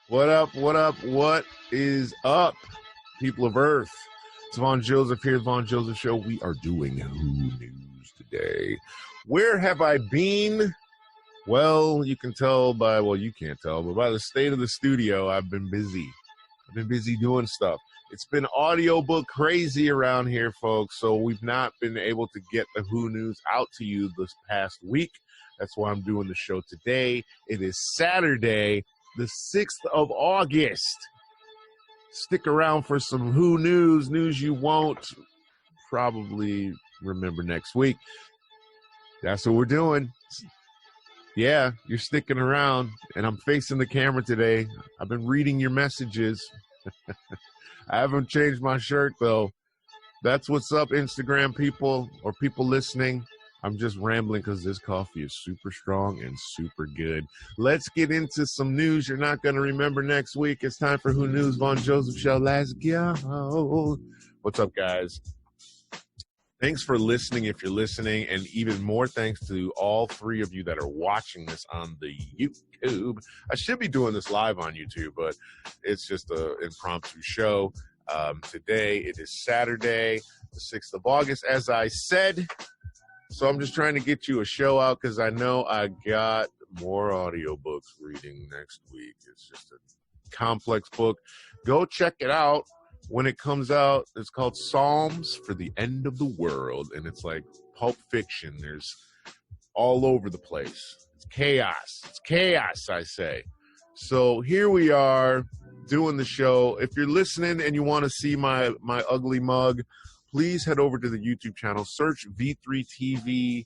What up? What up? What is up, people of Earth? It's Vaughn Joseph here, Vaughn Joseph Show. We are doing Who News today. Where have I been? Well, you can tell by, well, you can't tell, but by the state of the studio, I've been busy. I've been busy doing stuff. It's been audiobook crazy around here, folks, so we've not been able to get the Who News out to you this past week. That's why I'm doing the show today. It is Saturday, the 6th of August. Stick around for some Who News, news you won't probably remember next week. That's what we're doing. Yeah, you're sticking around, and I'm facing the camera today. I've been reading your messages. I haven't changed my shirt, though. That's what's up, Instagram people or people listening. I'm just rambling because this coffee is super strong and super good. Let's get into some news you're not going to remember next week. It's time for Who News, Vaughn Joseph Show. Let's go. What's up, guys? Thanks for listening if you're listening, and even more thanks to all three of you that are watching this on the YouTube. I should be doing this live on YouTube, but it's just an impromptu show. Today, it is Saturday, the 6th of August, as I said. So I'm just trying to get you a show out because I know I got more audiobooks reading next week. It's just a complex book. Go check it out when it comes out. It's called Psalms for the End of the World, and it's like Pulp Fiction. There's all over the place. It's chaos. It's chaos, I say. So here we are doing the show. If you're listening and you want to see my ugly mug, please head over to the YouTube channel. Search V3TV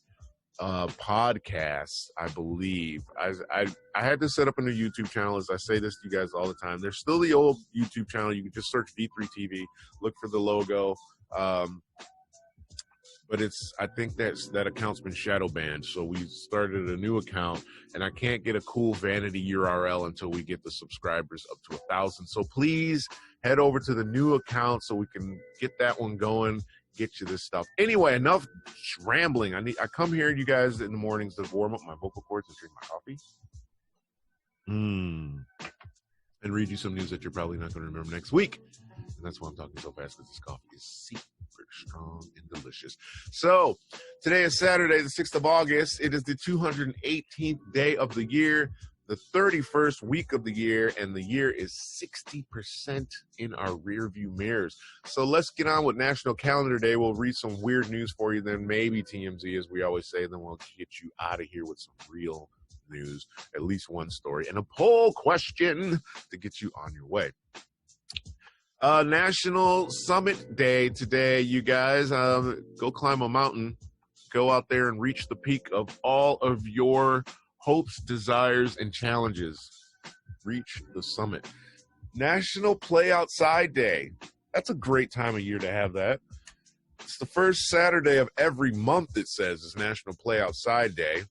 podcasts, I believe. I had to set up a new YouTube channel, as I say this to you guys all the time. There's still the old YouTube channel. You can just search V3TV, look for the logo. But I think that account's been shadow banned. So we started a new account, and I can't get a cool vanity URL until we get the subscribers up to 1,000. So please head over to the new account so we can get that one going, get you this stuff. Anyway, enough rambling. I come here, you guys, in the mornings to warm up my vocal cords and drink my coffee. And read you some news that you're probably not going to remember next week. And that's why I'm talking so fast, because this coffee is super strong and delicious. So today is Saturday, the 6th of August. It is the 218th day of the year, the 31st week of the year, and the year is 60% in our rearview mirrors. So let's get on with National Calendar Day. We'll read some weird news for you, then maybe TMZ, as we always say, then we'll get you out of here with some real news, at least one story, and a poll question to get you on your way. National Summit Day today, you guys. Go climb a mountain. Go out there and reach the peak of all of your hopes, desires, and challenges. Reach the summit. National Play Outside Day. That's a great time of year to have that. It's the first Saturday of every month, it says, is National Play Outside Day.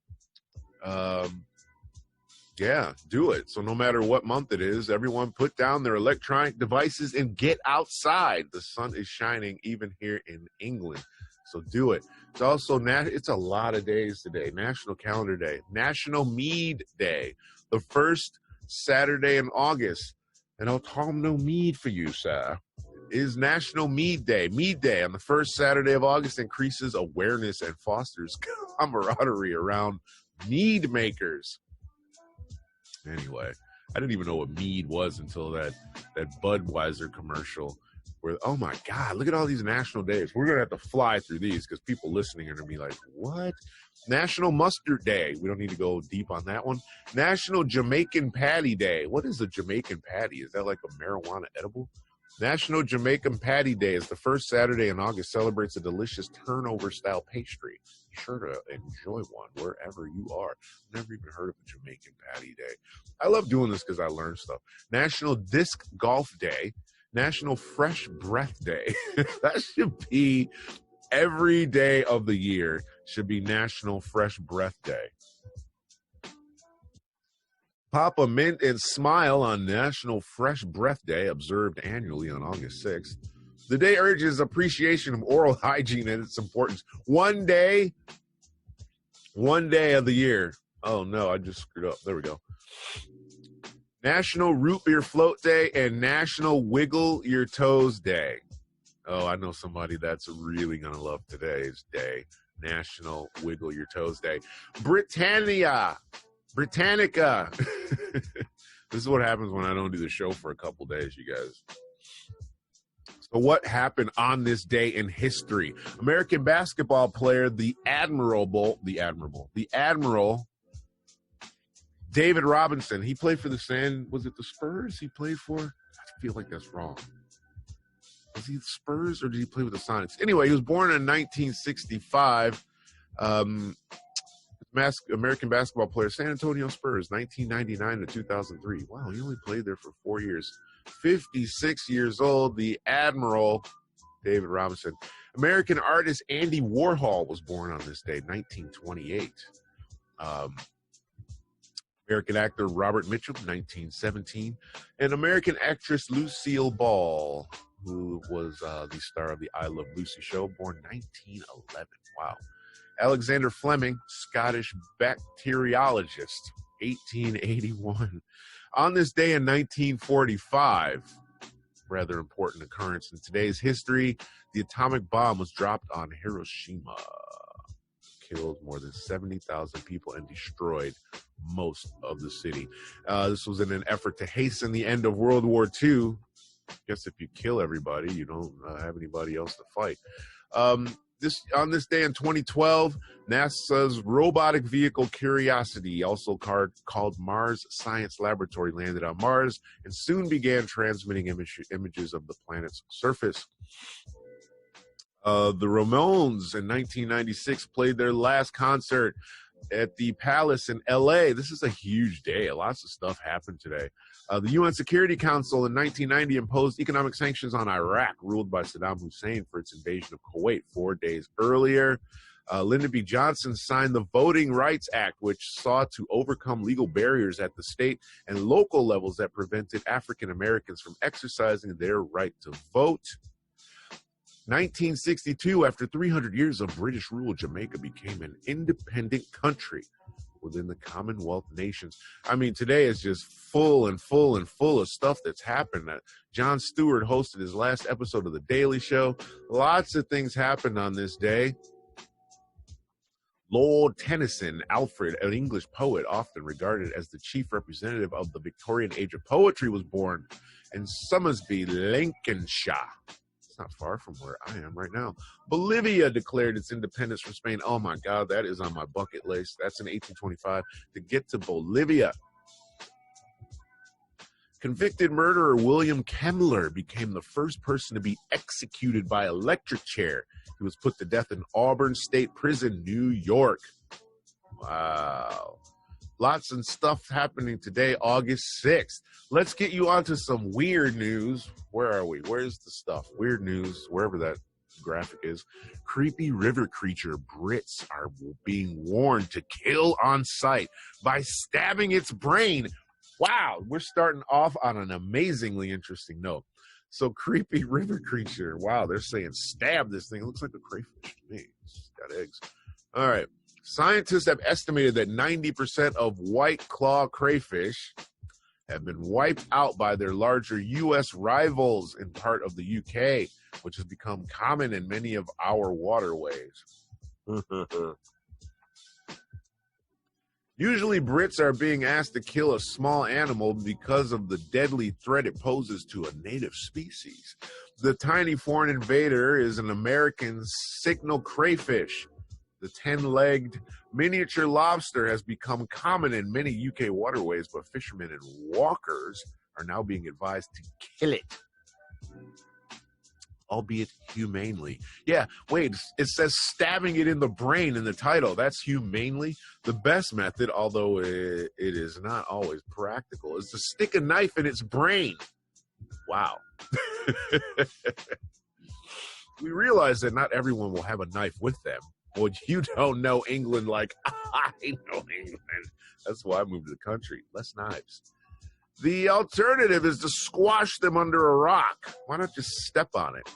Yeah, do it. So no matter what month it is, everyone put down their electronic devices and get outside. The sun is shining even here in England. So do it. It's also, it's a lot of days today. National Calendar Day. National Mead Day. The first Saturday in August. And autumnal mead for you, sir. Is National Mead Day. Mead Day on the first Saturday of August increases awareness and fosters camaraderie around mead makers. Anyway, I didn't even know what mead was until that Budweiser commercial where, oh my God, look at all these national days. We're going to have to fly through these because people listening are going to be like, what? National Mustard Day. We don't need to go deep on that one. National Jamaican Patty Day. What is a Jamaican patty? Is that like a marijuana edible? National Jamaican Patty Day is the first Saturday in August, celebrates a delicious turnover-style pastry. Be sure to enjoy one wherever you are. I've never even heard of a Jamaican Patty Day. I love doing this because I learn stuff. National Disc Golf Day. National Fresh Breath Day. That should be every day of the year should be National Fresh Breath Day. Pop a mint and smile on National Fresh Breath Day, observed annually on August 6th. The day urges appreciation of oral hygiene and its importance. One day of the year. Oh, no, I just screwed up. There we go. National Root Beer Float Day and National Wiggle Your Toes Day. Oh, I know somebody that's really going to love today's day. National Wiggle Your Toes Day. Britannica. This is what happens when I don't do the show for a couple days, you guys. So what happened on this day in history? American basketball player, the Admiral David Robinson. He played for was it the Spurs he played for? I feel like that's wrong. Was he the Spurs or did he play with the Sonics? Anyway, he was born in 1965. American basketball player, San Antonio Spurs, 1999 to 2003. Wow, he only played there for 4 years. 56 years old, the Admiral David Robinson. American artist Andy Warhol was born on this day, 1928. American actor Robert Mitchum, 1917. And American actress Lucille Ball, who was the star of the I Love Lucy show, born 1911. Wow. Alexander Fleming, Scottish bacteriologist, 1881. On this day in 1945, rather important occurrence in today's history, the atomic bomb was dropped on Hiroshima, killed more than 70,000 people and destroyed most of the city. This was in an effort to hasten the end of World War II. I guess if you kill everybody, you don't have anybody else to fight. On this day in 2012, NASA's robotic vehicle Curiosity, also called Mars Science Laboratory, landed on Mars and soon began transmitting images of the planet's surface. The Ramones in 1996 played their last concert at the Palace in L.A. This is a huge day. Lots of stuff happened today. The UN Security Council in 1990 imposed economic sanctions on Iraq, ruled by Saddam Hussein for its invasion of Kuwait 4 days earlier. Lyndon B. Johnson signed the Voting Rights Act, which sought to overcome legal barriers at the state and local levels that prevented African Americans from exercising their right to vote. 1962, after 300 years of British rule, Jamaica became an independent country within the Commonwealth nations. I mean, today is just full of stuff that's happened. Jon Stewart hosted his last episode of The Daily Show. Lots of things happened on this day. Lord Tennyson, Alfred, an English poet often regarded as the chief representative of the Victorian age of poetry, was born in Somersby, Lancashire. Not far from where I am right now. Bolivia declared its independence from Spain. Oh my God, that is on my bucket list. That's in 1825 to get to Bolivia. Convicted murderer William Kemmler became the first person to be executed by electric chair. He was put to death in Auburn State Prison, New York. Wow. Lots of stuff happening today, August 6th. Let's get you onto some weird news. Where are we? Where's the stuff? Weird news, wherever that graphic is. Creepy river creature Brits are being warned to kill on sight by stabbing its brain. Wow, we're starting off on an amazingly interesting note. So creepy river creature. Wow, they're saying stab this thing. It looks like a crayfish to me. It's got eggs. All right. Scientists have estimated that 90% of white claw crayfish have been wiped out by their larger U.S. rivals in part of the UK, which has become common in many of our waterways. Usually, Brits are being asked to kill a small animal because of the deadly threat it poses to a native species. The tiny foreign invader is an American signal crayfish. The 10-legged miniature lobster has become common in many UK waterways, but fishermen and walkers are now being advised to kill it, albeit humanely. Yeah, wait, it says stabbing it in the brain in the title. That's humanely. The best method, although it is not always practical, is to stick a knife in its brain. Wow. We realize that not everyone will have a knife with them. Well, you don't know England like I know England. That's why I moved to the country. Less knives. The alternative is to squash them under a rock. Why not just step on it?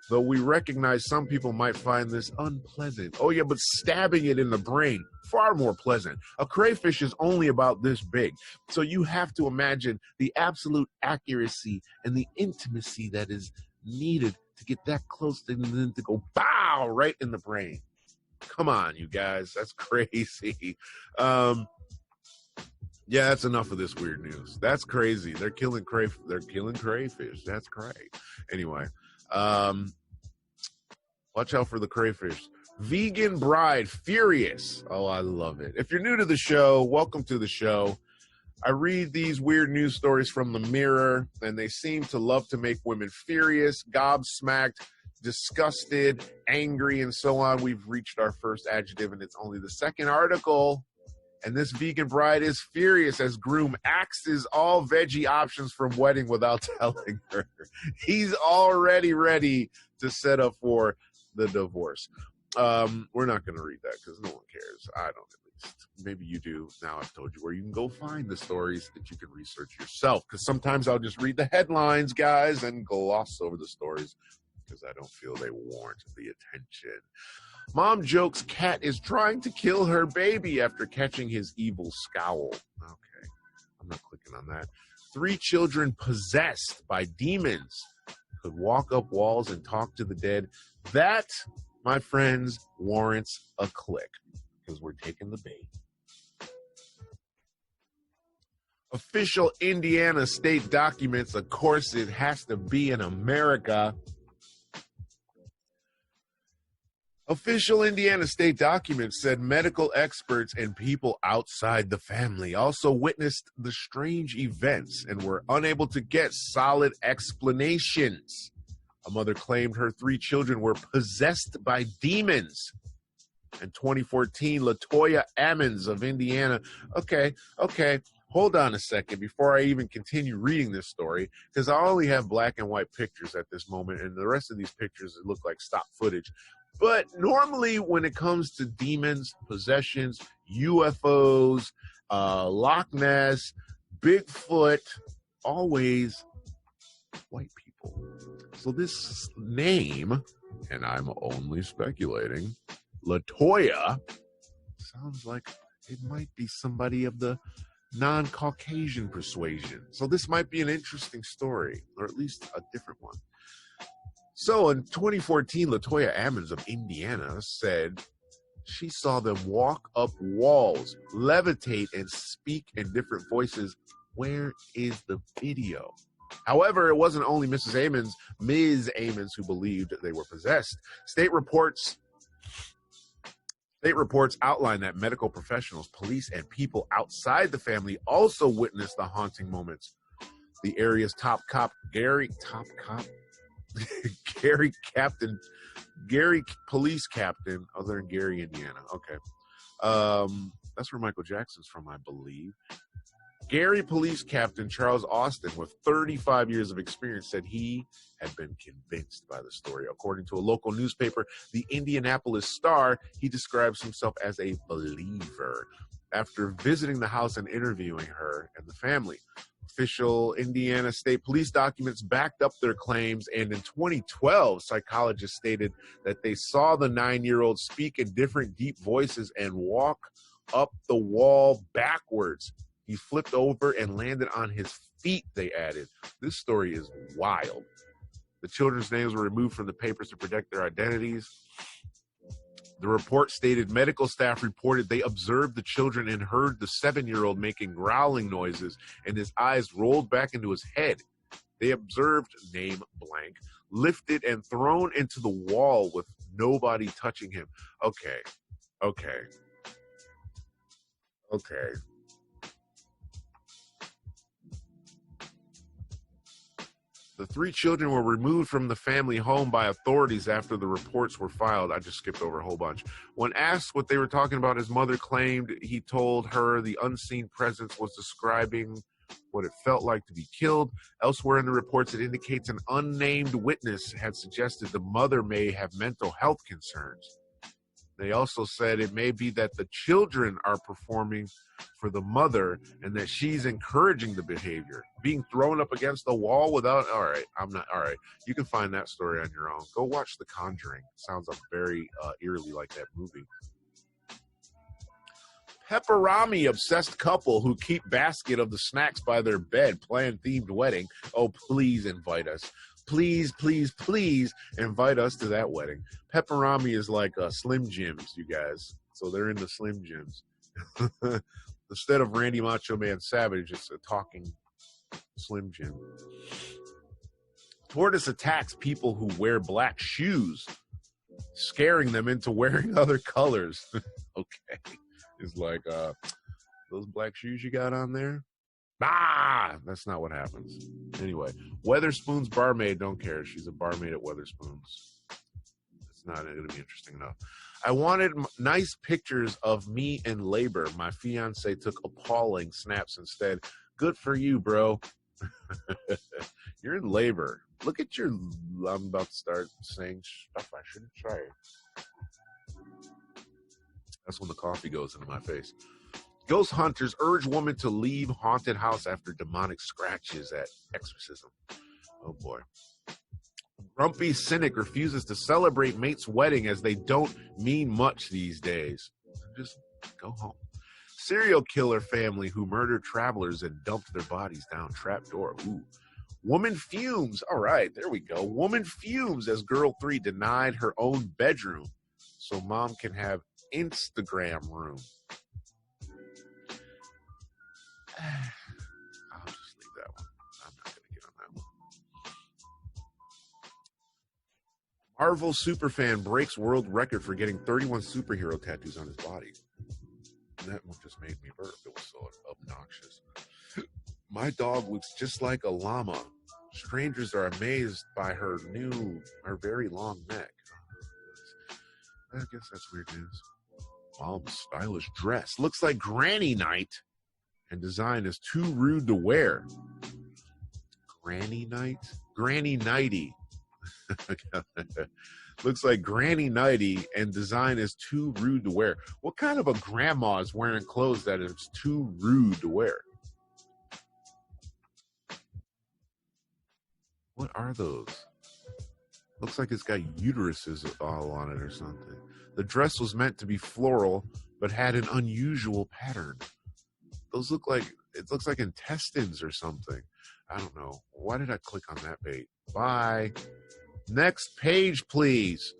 though we recognize some people might find this unpleasant. Oh yeah, but stabbing it in the brain, far more pleasant. A crayfish is only about this big, so you have to imagine the absolute accuracy and the intimacy that is needed to get that close and then to go bow right in the brain. Come on, you guys, that's crazy. Yeah, that's enough of this weird news. That's crazy. They're killing crayfish. That's cray. Anyway, watch out for the crayfish. Vegan bride furious. Oh, I love it. If you're new to the show, welcome to the show. I read these weird news stories from the Mirror, and they seem to love to make women furious, gobsmacked, disgusted, angry, and so on. We've reached our first adjective, and it's only the second article. And this vegan bride is furious as groom axes all veggie options from wedding without telling her. He's already ready to set up for the divorce. We're not going to read that because no one cares. I don't, at least. Maybe you do. Now I've told you where you can go find the stories that you can research yourself, because sometimes I'll just read the headlines, guys, and gloss over the stories because I don't feel they warrant the attention. Mom jokes cat is trying to kill her baby after catching his evil scowl. Okay, I'm not clicking on that. 3 children possessed by demons could walk up walls and talk to the dead. That, my friends, warrants a click because we're taking the bait. Official Indiana state documents, of course it has to be in America. Official Indiana state documents said medical experts and people outside the family also witnessed the strange events and were unable to get solid explanations. A mother claimed her 3 children were possessed by demons. In 2014, LaToya Ammons of Indiana. Okay. Hold on a second before I even continue reading this story, because I only have black and white pictures at this moment, and the rest of these pictures look like stock footage. But normally when it comes to demons, possessions, UFOs, Loch Ness, Bigfoot, always white people. So this name, and I'm only speculating, LaToya, sounds like it might be somebody of the non-Caucasian persuasion. So this might be an interesting story, or at least a different one. So in 2014, LaToya Ammons of Indiana said she saw them walk up walls, levitate, and speak in different voices. Where is the video? However, it wasn't only Ms. Ammons who believed they were possessed. State reports outline that medical professionals, police, and people outside the family also witnessed the haunting moments. The area's Gary police captain, other than Gary, Indiana. Okay. That's where Michael Jackson's from, I believe. Gary police captain Charles Austin, with 35 years of experience, said he had been convinced by the story. According to a local newspaper, the Indianapolis Star, he describes himself as a believer after visiting the house and interviewing her and the family. Official Indiana State Police documents backed up their claims, and in 2012, psychologists stated that they saw the 9-year-old speak in different deep voices and walk up the wall backwards. He flipped over and landed on his feet, they added. This story is wild. The children's names were removed from the papers to protect their identities. The report stated medical staff reported they observed the children and heard the 7-year-old making growling noises, and his eyes rolled back into his head. They observed name blank, lifted and thrown into the wall with nobody touching him. Okay. The 3 children were removed from the family home by authorities after the reports were filed. I just skipped over a whole bunch. When asked what they were talking about, his mother claimed he told her the unseen presence was describing what it felt like to be killed. Elsewhere in the reports, it indicates an unnamed witness had suggested the mother may have mental health concerns. They also said it may be that the children are performing for the mother and that she's encouraging the behavior. Being thrown up against the wall without, all right, you can find that story on your own. Go watch The Conjuring. Sounds very eerily like that movie. Pepperami obsessed couple who keep basket of the snacks by their bed, plan themed wedding. Oh, please invite us. Please, please, please invite us to that wedding. Pepperami is like Slim Jims, you guys. So they're in the Slim Jims. Instead of Randy Macho Man Savage, it's a talking Slim Jim. Tortoise attacks people who wear black shoes, scaring them into wearing other colors. Okay. It's like, those black shoes you got on there? Ah, that's not what happens. Anyway, Weatherspoon's barmaid, don't care. She's a barmaid at Weatherspoon's. It's not going to be interesting enough. I wanted nice pictures of me in labor. My fiance took appalling snaps instead. Good for you, bro. You're in labor. Look at your, I'm about to start saying stuff I shouldn't say. That's when the coffee goes into my face. Ghost hunters urge woman to leave haunted house after demonic scratches at exorcism. Oh boy. Grumpy cynic refuses to celebrate mate's wedding as they don't mean much these days. Just go home. Serial killer family who murdered travelers and dumped their bodies down trapdoor. Ooh. Woman fumes. All right, there we go. Woman fumes as girl 3 denied her own bedroom so mom can have Instagram room. I'll just leave that one. I'm not going to get on that one. Marvel superfan breaks world record for getting 31 superhero tattoos on his body. That one just made me burp. It was so obnoxious. My dog looks just like a llama. Strangers are amazed by her very long neck. I guess that's weird news. Mom's stylish dress looks like granny night, and design is too rude to wear. Granny night? Granny nighty. Looks like granny nighty, and design is too rude to wear. What kind of a grandma is wearing clothes that is too rude to wear? What are those? Looks like it's got uteruses all on it or something. The dress was meant to be floral, but had an unusual pattern. Those look like, it looks like intestines or something. I don't know. Why did I click on that bait? Bye. Next page, please.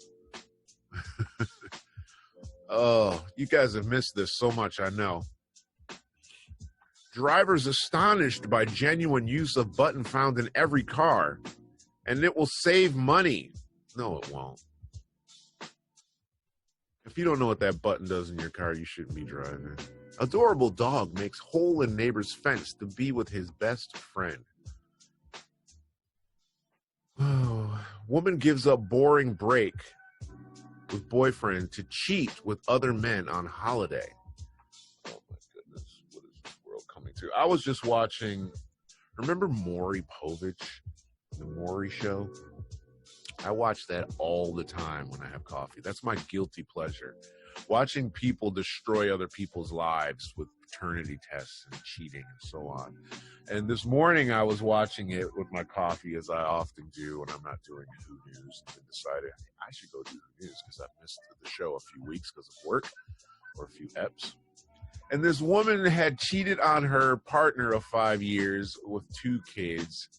Oh, you guys have missed this so much, I know. Drivers astonished by genuine use of button found in every car, and it will save money. No, it won't. If you don't know what that button does in your car, you shouldn't be driving. Adorable dog makes hole in neighbor's fence to be with his best friend. Oh, woman gives up boring break with boyfriend to cheat with other men on holiday. Oh my goodness, what is this world coming to? I was just watching, remember Maury Povich, the Maury Show? I watch that all the time when I have coffee. That's my guilty pleasure. Watching people destroy other people's lives with paternity tests and cheating and so on. And this morning I was watching it with my coffee, as I often do when I'm not doing Who News, and decided I should go do Who News because I've missed the show a few weeks because of work or a few eps. And this woman had cheated on her partner of 5 years with 2 kids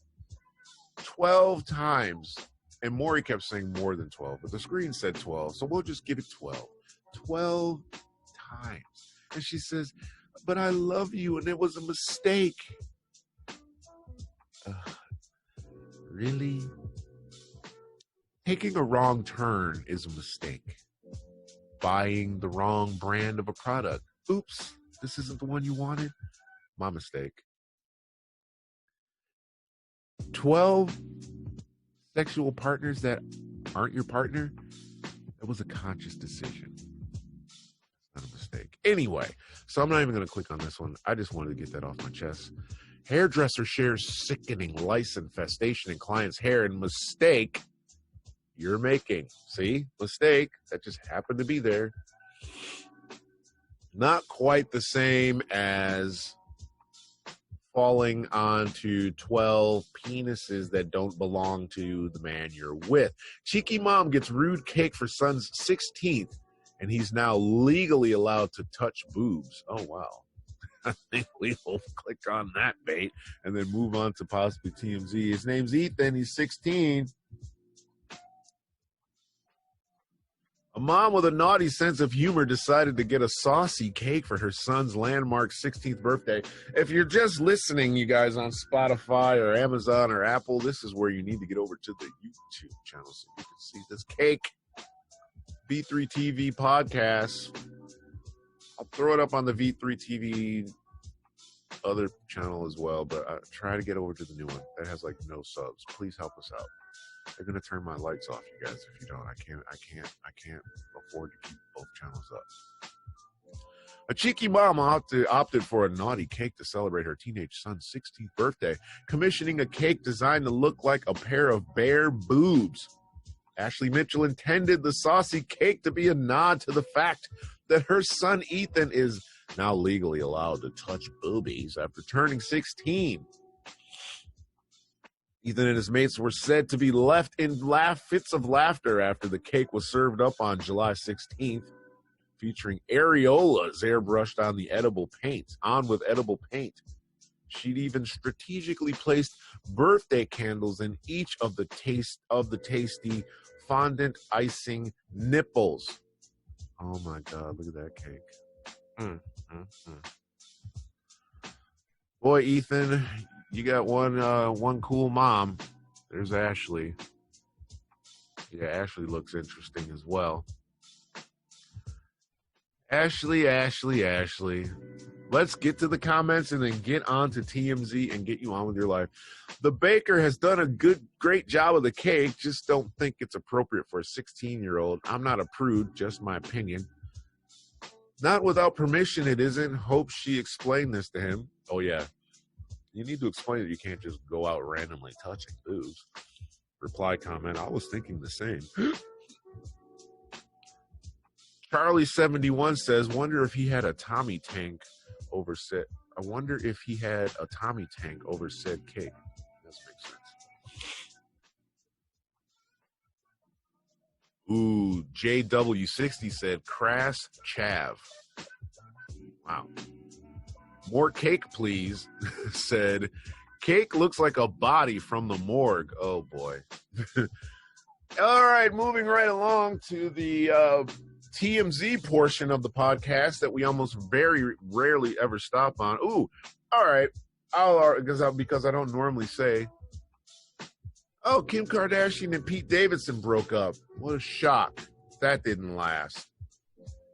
12 times. And Maury kept saying more than 12, but the screen said 12, so we'll just give it 12. 12 times. And she says, but I love you, and it was a mistake. Really? Taking a wrong turn is a mistake. Buying the wrong brand of a product. Oops, this isn't the one you wanted. My mistake. 12 sexual partners that aren't your partner. That was a conscious decision. Not a mistake. Anyway, so I'm not even going to click on this one. I just wanted to get that off my chest. Hairdresser shares sickening lice infestation in client's hair, and mistake you're making. See? Mistake. That just happened to be there. Not quite the same as falling onto 12 penises that don't belong to the man you're with. Cheeky mom gets rude cake for son's 16th, and he's now legally allowed to touch boobs. Oh, wow. I think we'll click on that bait and then move on to possibly TMZ. His name's Ethan. He's 16. A mom with a naughty sense of humor decided to get a saucy cake for her son's landmark 16th birthday. If you're just listening, you guys, on Spotify or Amazon or Apple, this is where you need to get over to the YouTube channel so you can see this cake. V3 TV podcast. I'll throw it up on the V3 TV other channel as well, but I try to get over to the new one that has like no subs. Please help us out. They're gonna turn my lights off, you guys. If you don't, I can't afford to keep both channels up. A cheeky mom opted for a naughty cake to celebrate her teenage son's 16th birthday, commissioning a cake designed to look like a pair of bare boobs. Ashley Mitchell intended the saucy cake to be a nod to the fact that her son Ethan is now legally allowed to touch boobies after turning 16. Ethan and his mates were said to be left in fits of laughter after the cake was served up on July 16th, featuring areolas airbrushed on with edible paint. She'd even strategically placed birthday candles in each of the tasty fondant icing nipples. Oh my God, look at that cake. Boy, Ethan, you got one cool mom. There's Ashley. Yeah, Ashley looks interesting as well. Ashley. Let's get to the comments and then get on to TMZ and get you on with your life. The baker has done a great job of the cake. Just don't think it's appropriate for a 16-year-old. I'm not a prude, just my opinion. Not without permission, it isn't. Hope she explained this to him. Oh, yeah. You need to explain that you can't just go out randomly touching boobs. Reply comment, I was thinking the same. Charlie71 says, wonder if he had a Tommy tank over said. I wonder if he had a Tommy tank over said cake. That makes sense. Ooh, JW60 said, crass chav. Wow. More cake, please, said, cake looks like a body from the morgue. Oh, boy. All right, moving right along to the TMZ portion of the podcast that we almost very rarely ever stop on. Ooh, all right. Because I don't normally say, oh, Kim Kardashian and Pete Davidson broke up. What a shock. That didn't last.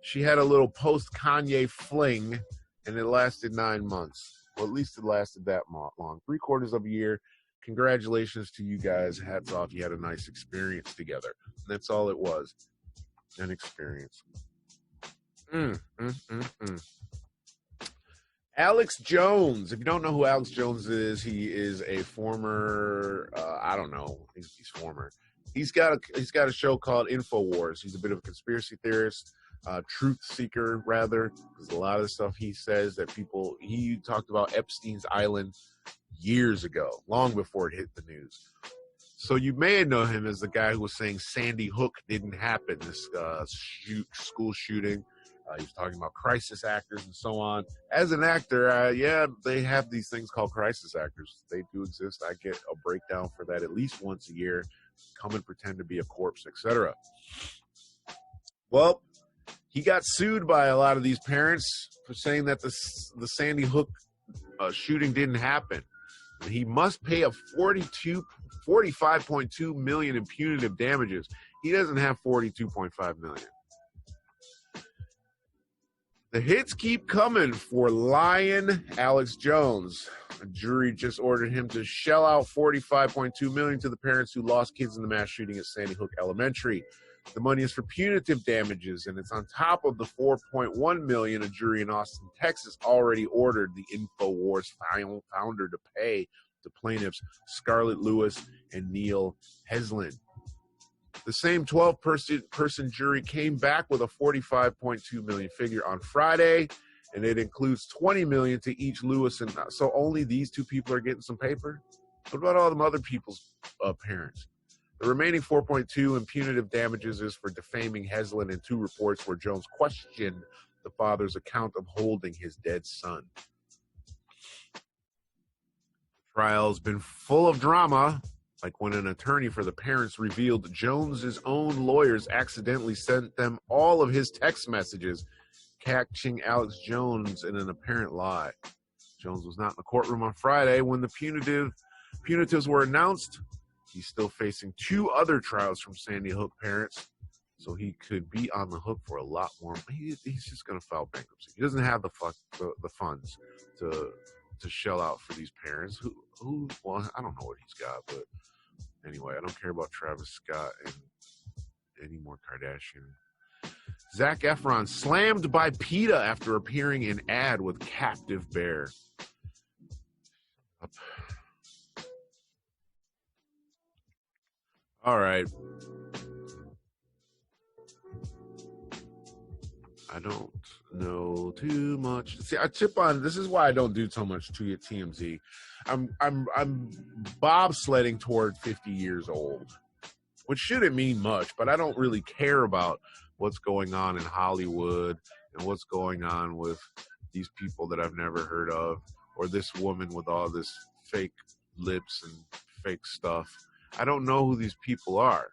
She had a little post-Kanye fling, and it lasted 9 months. Well, at least it lasted that long. 3/4 of a year. Congratulations to you guys. Hats off. You had a nice experience together. And that's all it was. An experience. Alex Jones. If you don't know who Alex Jones is, he is a former, I don't know. He's former. He's got a show called InfoWars. He's a bit of a conspiracy theorist. Truth seeker, rather, because a lot of the stuff he says that he talked about Epstein's Island years ago, long before it hit the news. So you may know him as the guy who was saying Sandy Hook didn't happen, this school shooting. He was talking about crisis actors and so on. As an actor, they have these things called crisis actors. They do exist. I get a breakdown for that at least once a year. Come and pretend to be a corpse, etc. Well, he got sued by a lot of these parents for saying that the Sandy Hook shooting didn't happen. He must pay a $45.2 million in punitive damages. He doesn't have $42.5 million. The hits keep coming for Lion Alex Jones. A jury just ordered him to shell out $45.2 million to the parents who lost kids in the mass shooting at Sandy Hook Elementary. The money is for punitive damages, and it's on top of the $4.1 million a jury in Austin, Texas, already ordered the InfoWars founder to pay the plaintiffs Scarlett Lewis and Neil Heslin. The same 12-person jury came back with a $45.2 million figure on Friday, and it includes $20 million to each Lewis. And so only these two people are getting some paper? What about all them other people's parents? The remaining 4.2 in punitive damages is for defaming Heslin in 2 reports where Jones questioned the father's account of holding his dead son. The trial's been full of drama, like when an attorney for the parents revealed Jones's own lawyers accidentally sent them all of his text messages, catching Alex Jones in an apparent lie. Jones was not in the courtroom on Friday when the punitives were announced. He's still facing 2 other trials from Sandy Hook parents, so he could be on the hook for a lot more. He's just going to file bankruptcy. He doesn't have the funds to shell out for these parents. Well, I don't know what he's got, but anyway, I don't care about Travis Scott and any more Kardashian. Zac Efron slammed by PETA after appearing in ad with captive bear. All right. I don't know too much. See, I chip on. This is why I don't do so much to TMZ. I'm bobsledding toward 50 years old, which shouldn't mean much, but I don't really care about what's going on in Hollywood and what's going on with these people that I've never heard of, or this woman with all this fake lips and fake stuff. I don't know who these people are.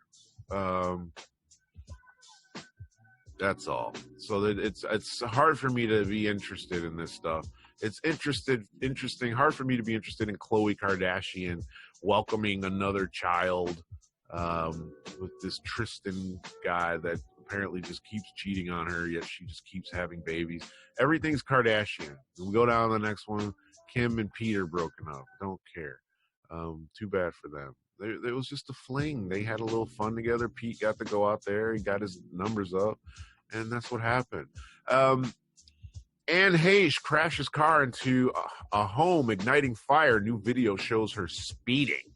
That's all. So that it's hard for me to be interested in this stuff. It's interesting. Hard for me to be interested in Khloe Kardashian welcoming another child with this Tristan guy that apparently just keeps cheating on her, yet she just keeps having babies. Everything's Kardashian. We go down to the next one. Kim and Pete are broken up. Don't care. Too bad for them. It was just a fling. They had a little fun together. Pete got to go out there. He got his numbers up, and that's what happened. Anne Heche crashes car into a home, igniting fire. New video shows her speeding.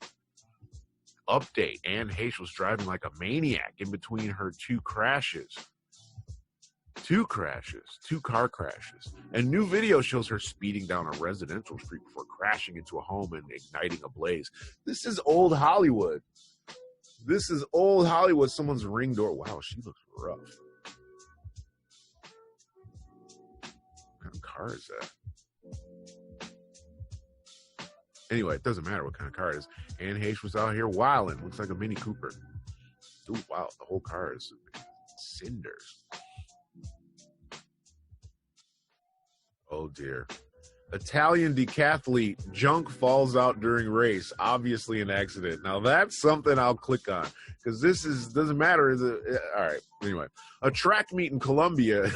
Update. Anne Heche was driving like a maniac in between her 2 crashes. 2 car crashes. And new video shows her speeding down a residential street before crashing into a home and igniting a blaze. This is old Hollywood. Someone's ring door. Wow, she looks rough. What kind of car is that? Anyway, it doesn't matter what kind of car it is. Anne Heche was out here wilding. Looks like a Mini Cooper. Ooh, wow, the whole car is cinders. Oh, dear. Italian decathlete, junk falls out during race. Obviously an accident. Now, that's something I'll click on because doesn't matter. All right. Anyway, a track meet in Colombia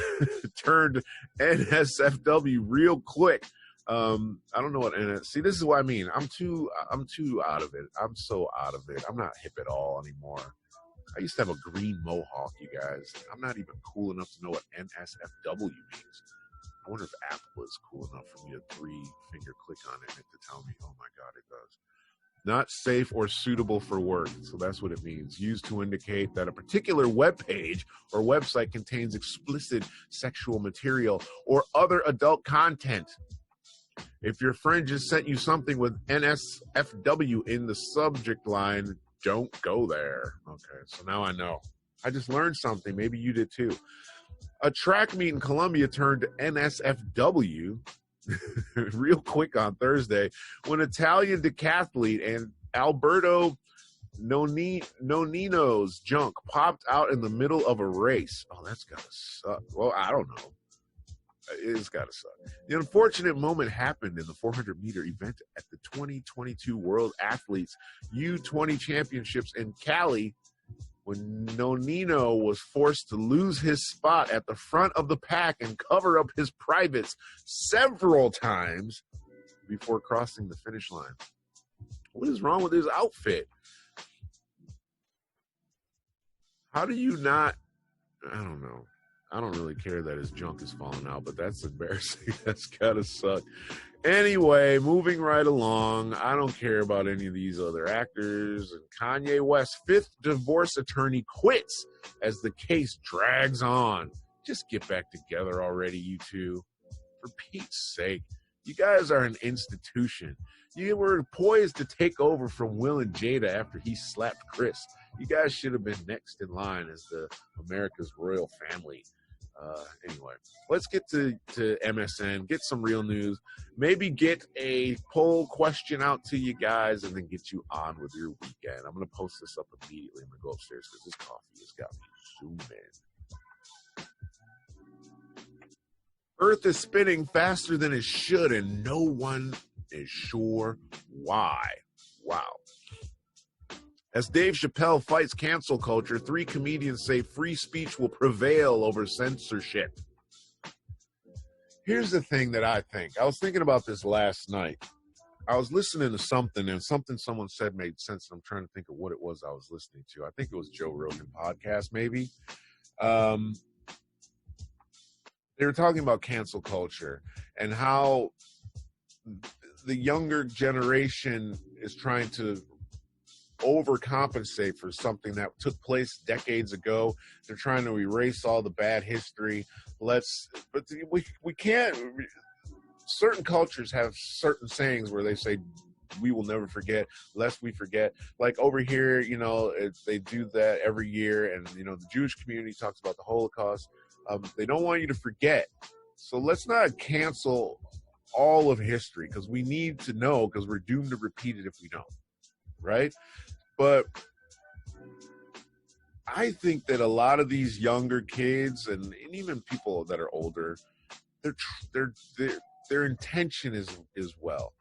turned NSFW real quick. I don't know what see, this is what I mean. I'm too out of it. I'm so out of it. I'm not hip at all anymore. I used to have a green mohawk, you guys. I'm not even cool enough to know what NSFW means. I wonder if Apple is cool enough for me to 3-finger click on it to tell me, oh my God, it does. Not safe or suitable for work. So that's what it means. Used to indicate that a particular web page or website contains explicit sexual material or other adult content. If your friend just sent you something with NSFW in the subject line, don't go there. Okay, so now I know. I just learned something. Maybe you did too. A track meet in Colombia turned NSFW real quick on Thursday when Italian decathlete and Alberto Nonino's junk popped out in the middle of a race. Oh, that's gotta suck. Well, I don't know. It's gotta suck. The unfortunate moment happened in the 400-meter event at the 2022 World Athletes U20 Championships in Cali, when Nonino was forced to lose his spot at the front of the pack and cover up his privates several times before crossing the finish line. What is wrong with his outfit? How do you not? I don't know. I don't really care that his junk is falling out, but that's embarrassing. That's gotta suck. Anyway, moving right along. I don't care about any of these other actors. And Kanye West's 5th divorce attorney quits as the case drags on. Just get back together already, you two. For Pete's sake. You guys are an institution. You were poised to take over from Will and Jada after he slapped Chris. You guys should have been next in line as the America's royal family. Anyway, let's get to MSN, get some real news, maybe get a poll question out to you guys, and then get you on with your weekend. I'm going to post this up immediately. I'm going to go upstairs because this coffee has got me zooming. Earth is spinning faster than it should, and no one is sure why. Wow. As Dave Chappelle fights cancel culture, 3 comedians say free speech will prevail over censorship. Here's the thing that I think. I was thinking about this last night. I was listening to something, and something someone said made sense. I'm trying to think of what it was I was listening to. I think it was Joe Rogan podcast, maybe. They were talking about cancel culture and how the younger generation is trying to overcompensate for something that took place decades ago. They're trying to erase all the bad history. But we can't. Certain cultures have certain sayings where they say, we will never forget, lest we forget. Like over here, you know, they do that every year. And, you know, the Jewish community talks about the Holocaust. They don't want you to forget. So let's not cancel all of history, because we need to know, because we're doomed to repeat it if we don't. Right? But I think that a lot of these younger kids and even people that are older, their intention is well.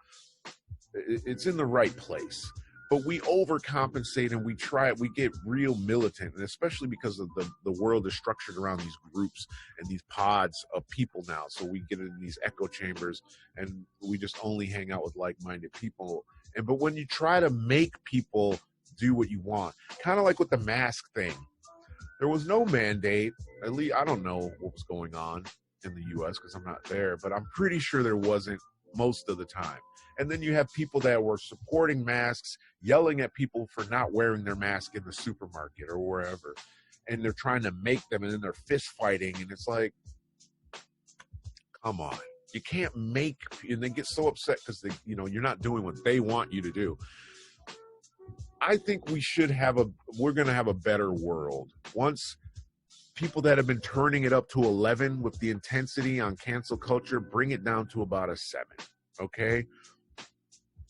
It's in the right place. But we overcompensate and we get real militant, and especially because of the world is structured around these groups and these pods of people now. So we get in these echo chambers and we just only hang out with like-minded people. But when you try to make people do what you want, kind of like with the mask thing, there was no mandate. At least I don't know what was going on in the U.S. because I'm not there, but I'm pretty sure there wasn't most of the time. And then you have people that were supporting masks, yelling at people for not wearing their mask in the supermarket or wherever. And they're trying to make them, and then they're fist fighting. And it's like, come on. You can't make, and they get so upset because you're not doing what they want you to do. I think we're going to have a better world once people that have been turning it up to 11 with the intensity on cancel culture, bring it down to about a 7. Okay?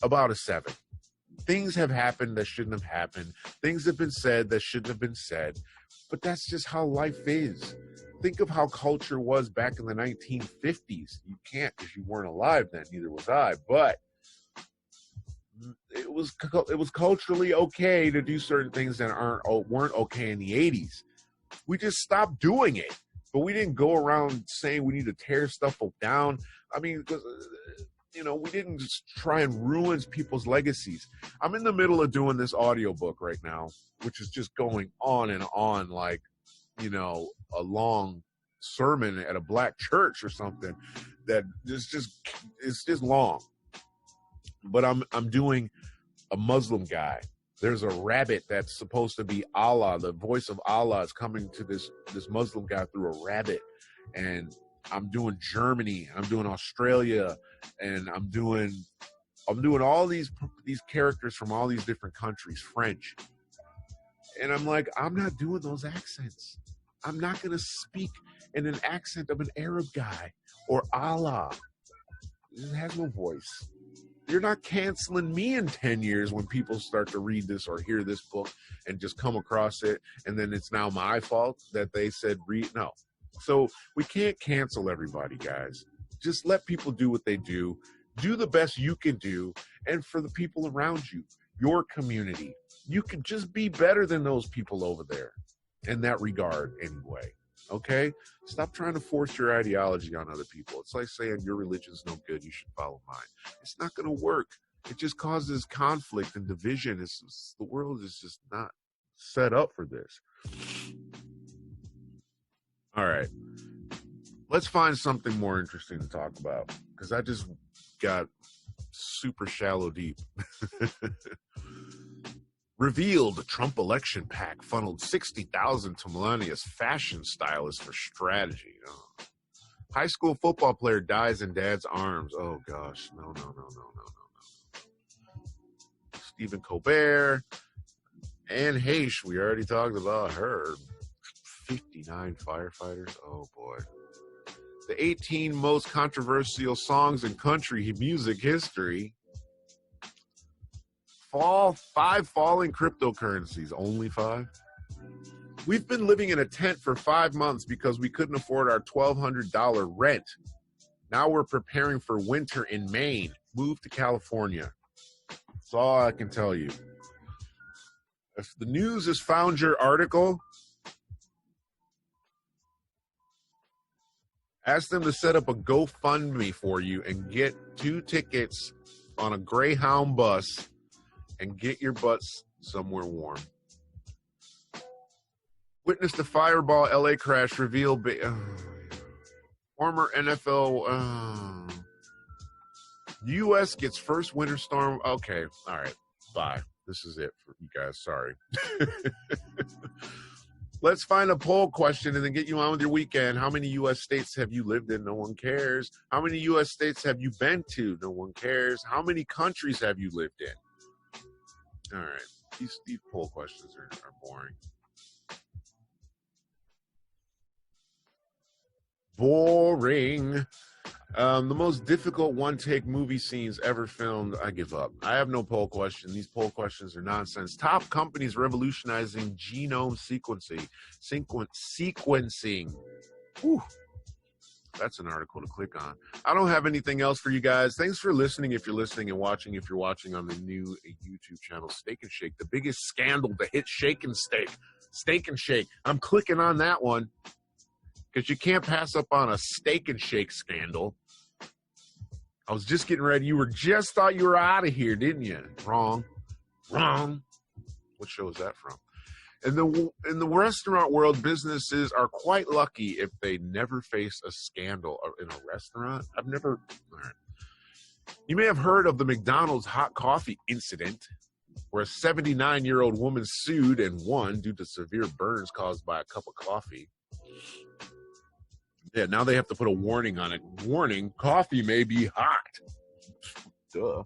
About a 7. Things have happened that shouldn't have happened. Things have been said that shouldn't have been said. But that's just how life is. Think of how culture was back in the 1950s. You can't, because you weren't alive then. Neither was I. But it was culturally okay to do certain things that weren't okay in the 80s. We just stopped doing it. But we didn't go around saying we need to tear stuff down. I mean, because we didn't just try and ruin people's legacies. I'm in the middle of doing this audiobook right now, which is just going on and on like, a long sermon at a black church or something that it's just long. But I'm doing a Muslim guy. There's a rabbit that's supposed to be Allah. The voice of Allah is coming to this Muslim guy through a rabbit. And I'm doing Germany, and I'm doing Australia, and I'm doing all these characters from all these different countries, French. And I'm like, I'm not doing those accents. I'm not going to speak in an accent of an Arab guy or Allah. It has no voice. You're not canceling me in 10 years when people start to read this or hear this book and just come across it, and then it's now my fault that they said read. No. So we can't cancel everybody, guys. Just let people do what they do. Do the best you can do. And for the people around you, your community, you can just be better than those people over there in that regard anyway. Okay? Stop trying to force your ideology on other people. It's like saying your religion's no good, you should follow mine. It's not going to work. It just causes conflict and division. The world is just not set up for this. All right. Let's find something more interesting to talk about, because I just got super shallow deep. Revealed Trump election PAC funneled $60,000 to Melania's fashion stylist for strategy. Oh. High school football player dies in dad's arms. Oh gosh, no. Stephen Colbert and Heche, we already talked about her. 59 firefighters. Oh boy. The 18 most controversial songs in country music history. 5 falling cryptocurrencies. Only 5? We've been living in a tent for 5 months because we couldn't afford our $1,200 rent. Now we're preparing for winter in Maine. Move to California. That's all I can tell you. If the news has found your article, ask them to set up a GoFundMe for you and get 2 tickets on a Greyhound bus and get your butts somewhere warm. Witnessed the Fireball LA crash revealed former NFL U.S. gets first winter storm. Okay, all right, bye. This is it for you guys. Sorry. Let's find a poll question and then get you on with your weekend. How many U.S. states have you lived in? No one cares. How many U.S. states have you been to? No one cares. How many countries have you lived in? All right. These poll questions are boring. Boring. The most difficult one-take movie scenes ever filmed. I give up. I have no poll question. These poll questions are nonsense. Top companies revolutionizing genome sequencing. Sequencing. Whew. That's an article to click on. I don't have anything else for you guys. Thanks for listening if you're listening and watching. If you're watching on the new YouTube channel, Steak and Shake, the biggest scandal to hit Shake and Steak. Steak and Shake. I'm clicking on that one because you can't pass up on a Steak and Shake scandal. I was just getting ready. You just thought you were out of here, didn't you? Wrong. What show is that from? In the restaurant world, businesses are quite lucky if they never face a scandal in a restaurant. All right. You may have heard of the McDonald's hot coffee incident, where a 79-year-old woman sued and won due to severe burns caused by a cup of coffee. Yeah, now they have to put a warning on it. Warning, coffee may be hot. Duh.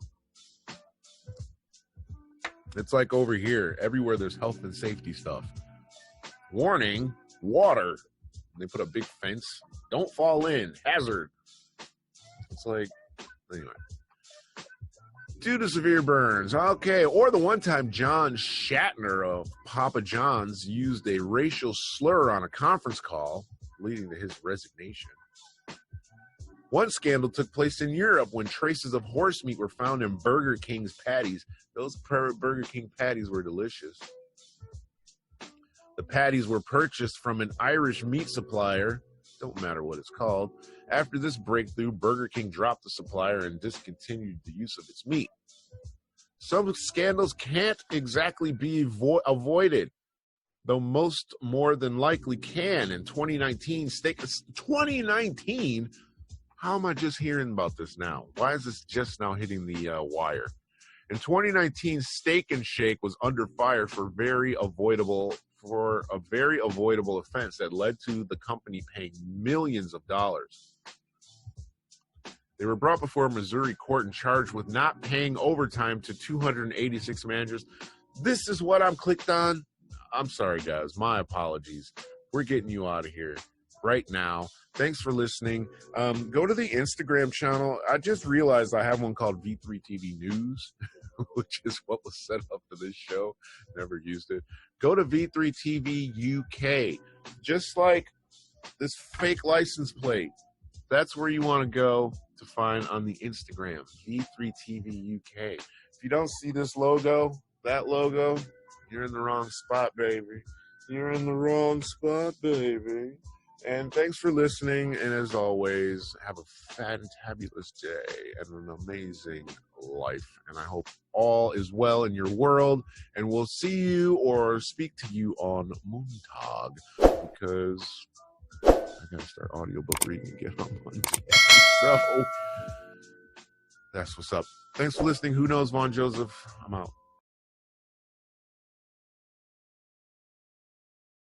It's like over here. Everywhere there's health and safety stuff. Warning, water. They put a big fence. Don't fall in. Hazard. It's like, anyway. Due to severe burns. Okay. Or the one time John Shatner of Papa John's used a racial slur on a conference call, leading to his resignation. One scandal took place in Europe when traces of horse meat were found in Burger King's patties. Those Burger King patties were delicious. The patties were purchased from an Irish meat supplier. Don't matter what it's called. After this breakthrough, Burger King dropped the supplier and discontinued the use of its meat. Some scandals can't exactly be avoided, though most more than likely can. In 2019, 2019? How am I just hearing about this now? Why is this just now hitting the wire? In 2019, Steak and Shake was under fire for a very avoidable offense that led to the company paying millions of dollars. They were brought before a Missouri court and charged with not paying overtime to 286 managers. This is what I'm clicked on. I'm sorry, guys. My apologies. We're getting you out of here right now. Thanks for listening. Go to the Instagram channel. I just realized I have one called V3 TV News, which is what was set up for this show. Never used it. Go to V3 TV UK. Just like this fake license plate. That's where you want to go to find on the Instagram. V3 TV UK. If you don't see this logo, that logo, you're in the wrong spot, baby. You're in the wrong spot, baby. And thanks for listening. And as always, have a fantabulous day and an amazing life. And I hope all is well in your world. And we'll see you or speak to you on Montag, because I gotta start audiobook reading again on Monday. So that's what's up. Thanks for listening. Who knows, Von Joseph? I'm out.